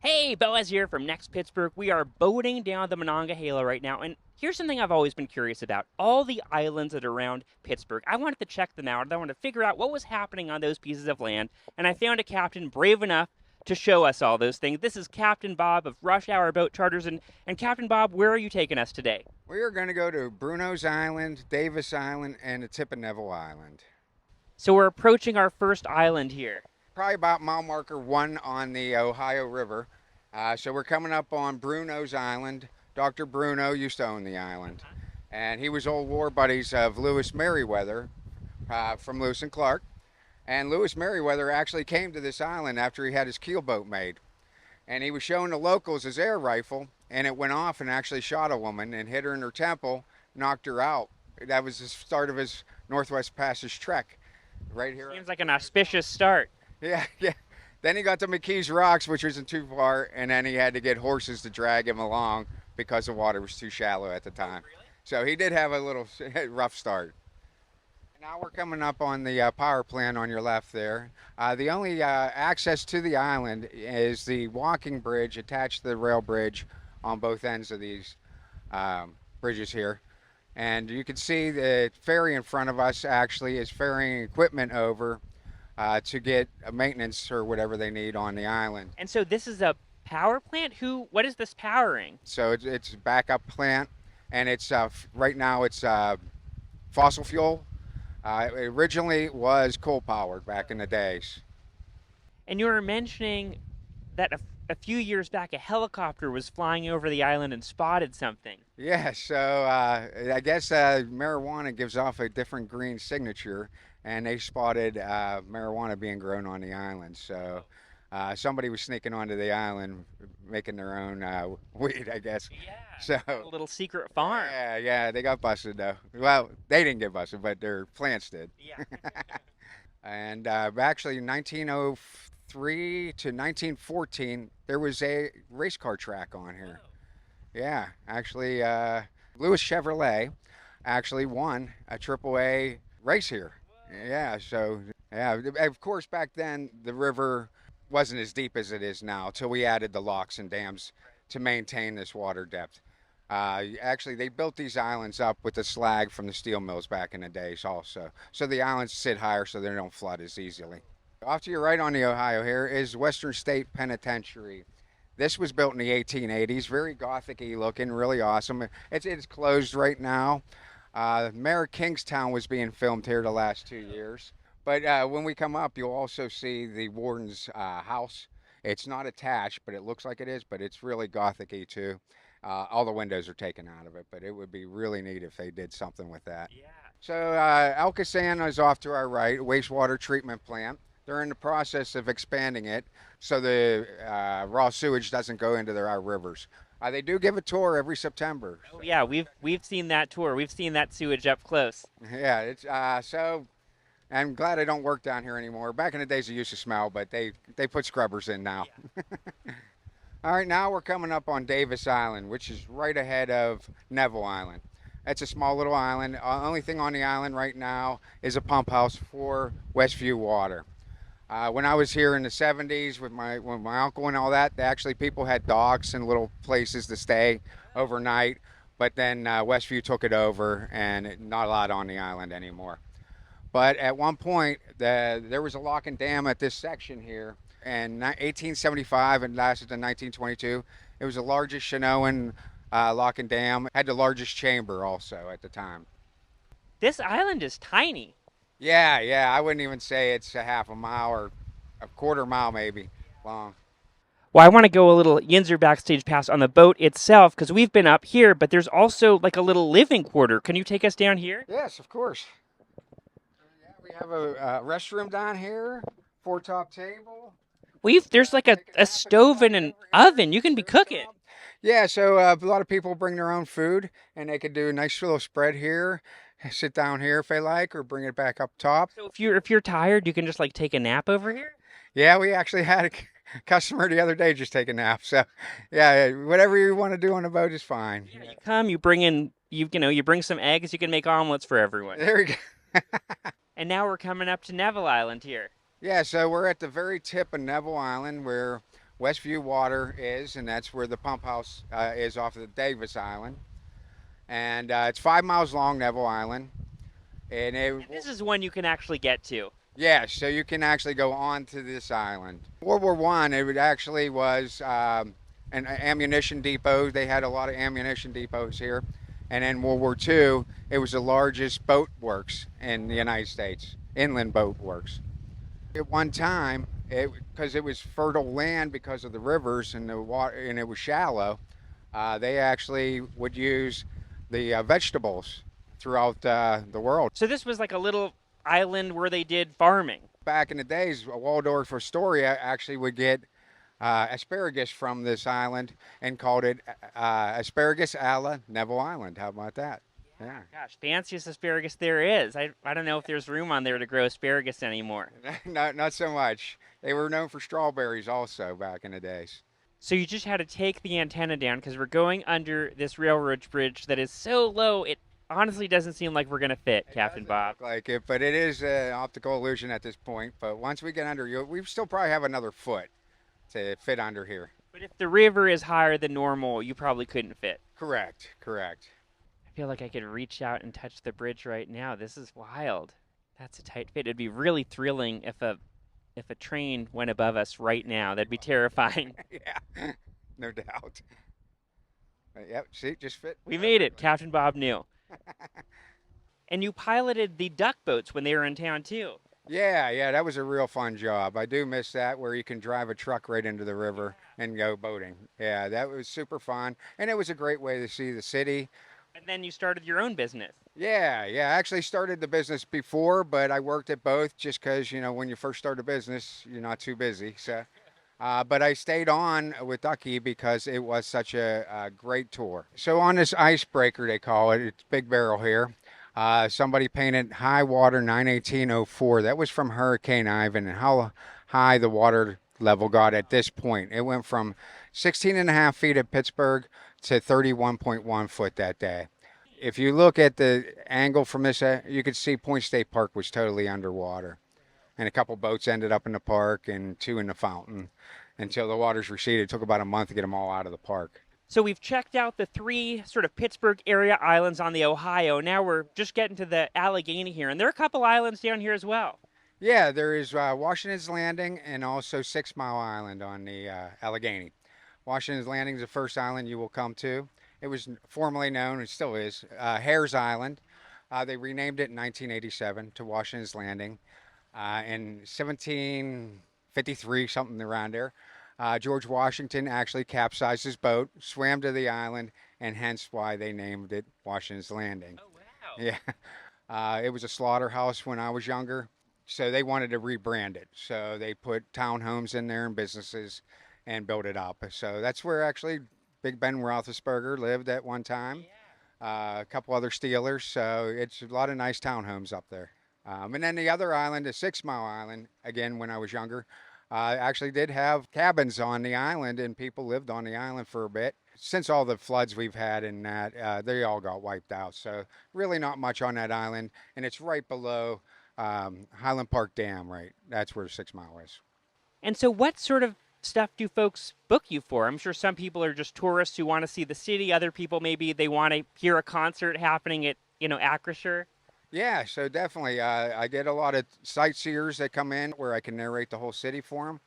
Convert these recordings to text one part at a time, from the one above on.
Hey, Boaz here from Next Pittsburgh. We are boating down the Monongahela right now, and here's something I've always been curious about. All the islands that are around Pittsburgh. I wanted to check them out. I wanted to figure out what was happening on those pieces of land, and I found a captain brave enough to show us all those things. This is Captain Bob of Rush Hour Boat Charters, and Captain Bob, where are you taking us today? We are going to go to Bruno's Island, Davis Island, and the tip of Neville Island. So we're approaching our first island here. Probably about mile marker 1 on the Ohio River. So we're coming up on Bruno's Island. Dr. Bruno used to own the island. And he was old war buddies of Lewis Merriweather from Lewis and Clark. And Lewis Merriweather actually came to this island after he had his keelboat made. And he was showing the locals his air rifle, and it went off and actually shot a woman and hit her in her temple, knocked her out. That was the start of his Northwest Passage trek right here. Seems like an auspicious start. Yeah, yeah. Then he got to McKee's Rocks, which wasn't too far, and then he had to get horses to drag him along because the water was too shallow at the time. Really? So he did have a little rough start. Now we're coming up on the power plant on your left there. The only access to the island is the walking bridge attached to the rail bridge on both ends of these bridges here. And you can see the ferry in front of us actually is ferrying equipment over to get maintenance or whatever they need on the island. And so this is a power plant? What is this powering? So it's a backup plant, and it's right now it's fossil fuel. It originally was coal powered back in the days. And you were mentioning that a few years back, a helicopter was flying over the island and spotted something. Yeah, so I guess marijuana gives off a different green signature, and they spotted marijuana being grown on the island. So somebody was sneaking onto the island, making their own weed, I guess. Yeah. So A little secret farm. yeah, they got busted though. Well, they didn't get busted, but their plants did. Yeah. And actually, 1903 to 1914, there was a race car track on here. Yeah, actually, Lewis Chevrolet actually won a AAA race here. Yeah, so yeah, of course back then the river wasn't as deep as it is now till we added the locks and dams to maintain this water depth. Actually, they built these islands up with the slag from the steel mills back in the days also. So the islands sit higher so they don't flood as easily. Off to your right on the Ohio here is Western State Penitentiary. This was built in the 1880s, very gothic-y looking, really awesome. It's closed right now. Mayor of Kingstown was being filmed here the last 2 years. But when we come up, you'll also see the warden's house. It's not attached, but it looks like it is, but it's really gothic-y too. All the windows are taken out of it, but it would be really neat if they did something with that. Yeah. So Alcosan is off to our right, wastewater treatment plant. They're in the process of expanding it so the raw sewage doesn't go into our rivers. They do give a tour every September. Oh yeah, we've seen that tour. We've seen that sewage up close. Yeah, it's so I'm glad I don't work down here anymore. Back in the days, it used to smell, but they put scrubbers in now. Yeah. All right, now we're coming up on Davis Island, which is right ahead of Neville Island. It's a small little island. Only thing on the island right now is a pump house for Westview Water. When I was here in the 70s with my uncle and all that, actually people had docks and little places to stay overnight. But then Westview took it over, and not a lot on the island anymore. But at one point, there was a lock and dam at this section here. In 1875 and lasted to 1922. It was the largest Chinoan lock and dam. Had the largest chamber also at the time. This island is tiny. Yeah, I wouldn't even say it's a half a mile or a quarter mile maybe long. Well, I want to go a little Yinzer Backstage Pass on the boat itself because we've been up here, but there's also like a little living quarter. Can you take us down here? Yes, of course. Yeah, we have a restroom down here, 4-top table. There's like a stove and an oven. You can be cooking. Yeah, so a lot of people bring their own food, and they could do a nice little spread here, sit down here if they like, or bring it back up top. So if you're tired, you can just like take a nap over here. Yeah, we actually had a customer the other day just take a nap. So, yeah, whatever you want to do on the boat is fine. Yeah, you come, you bring in you bring some eggs. You can make omelets for everyone. There we go. And now we're coming up to Neville Island here. Yeah, so we're at the very tip of Neville Island where Westview Water is, and that's where the pump house is off of the Davis Island. And it's 5 miles long, Neville Island. And And this is one you can actually get to. yeah, so you can actually go on to this island. World War I, it actually was an ammunition depot. They had a lot of ammunition depots here. And in World War II, it was the largest boat works in the United States, inland boat works. At one time, because it was fertile land because of the rivers and the water, and it was shallow, they actually would use the vegetables throughout the world. So this was like a little island where they did farming. Back in the days, Waldorf Astoria actually would get asparagus from this island and called it asparagus a la Neville Island. How about that? Yeah. Gosh, fanciest asparagus there is. I don't know if there's room on there to grow asparagus anymore. Not so much. They were known for strawberries also back in the days. So you just had to take the antenna down because we're going under this railroad bridge that is so low, it honestly doesn't seem like we're going to fit, Captain Bob. Look like it, but it is an optical illusion at this point. But once we get under, we still probably have another foot to fit under here. But if the river is higher than normal, you probably couldn't fit. Correct, correct. I feel like I could reach out and touch the bridge right now. This is wild. That's a tight fit. It'd be really thrilling if a train went above us right now. That'd be terrifying. Yeah, no doubt. Yep, see, just fit. We made it. Captain Bob knew. And you piloted the duck boats when they were in town too. Yeah, that was a real fun job. I do miss that where you can drive a truck right into the river and go boating. Yeah, that was super fun. And it was a great way to see the city. And then you started your own business. Yeah, I actually started the business before, but I worked at both just because, when you first start a business, you're not too busy. So, but I stayed on with Ducky because it was such a great tour. So on this icebreaker, they call it, it's Big Barrel here. Somebody painted high water 91804. That was from Hurricane Ivan and how high the water level got at this point. It went from 16 and a half feet at Pittsburgh to 31.1 foot that day. If you look at the angle from this, you could see Point State Park was totally underwater. And a couple boats ended up in the park and 2 in the fountain until the waters receded. It took about a month to get them all out of the park. So we've checked out the 3 sort of Pittsburgh area islands on the Ohio. Now we're just getting to the Allegheny here. And there are a couple islands down here as well. Yeah, there is Washington's Landing and also 6 Mile Island on the Allegheny. Washington's Landing is the first island you will come to. It was formerly known, and still is, Hare's Island. They renamed it in 1987 to Washington's Landing. In 1753, something around there, George Washington actually capsized his boat, swam to the island, and hence why they named it Washington's Landing. Oh, wow. Yeah. It was a slaughterhouse when I was younger, so they wanted to rebrand it. So they put townhomes in there and businesses and built it up. So that's where actually Big Ben Roethlisberger lived at one time. A couple other Steelers. So it's a lot of nice townhomes up there. And then the other island, the 6 Mile Island, again, when I was younger, actually did have cabins on the island and people lived on the island for a bit. Since all the floods we've had in that, they all got wiped out. So really not much on that island. And it's right below Highland Park Dam, right? That's where 6 Mile is. And so what sort of stuff do folks book you for? I'm sure some people are just tourists who want to see the city. Other people, maybe they want to hear a concert happening at, Acrisure. Yeah, so definitely. I get a lot of sightseers that come in where I can narrate the whole city for them.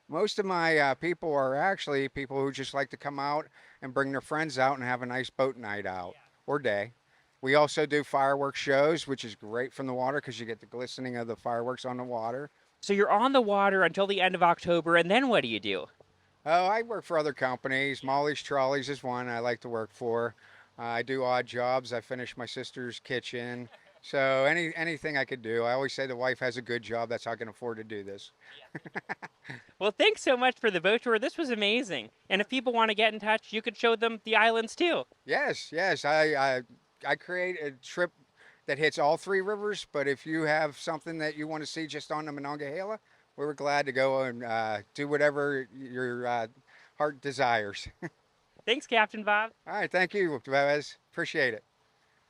Most of my people are actually people who just like to come out and bring their friends out and have a nice boat night out or day. We also do fireworks shows, which is great from the water because you get the glistening of the fireworks on the water. So you're on the water until the end of October, and then what do you do? Oh, I work for other companies. Molly's Trolleys is one I like to work for. I do odd jobs. I finish my sister's kitchen. So anything I could do. I always say the wife has a good job. That's how I can afford to do this. Well, thanks so much for the boat tour. This was amazing. And if people want to get in touch, you could show them the islands too. Yes. I create a trip that hits all 3 rivers. But if you have something that you want to see just on the Monongahela, we're glad to go and do whatever your heart desires. Thanks, Captain Bob. All right. Thank you, Wes. Appreciate it.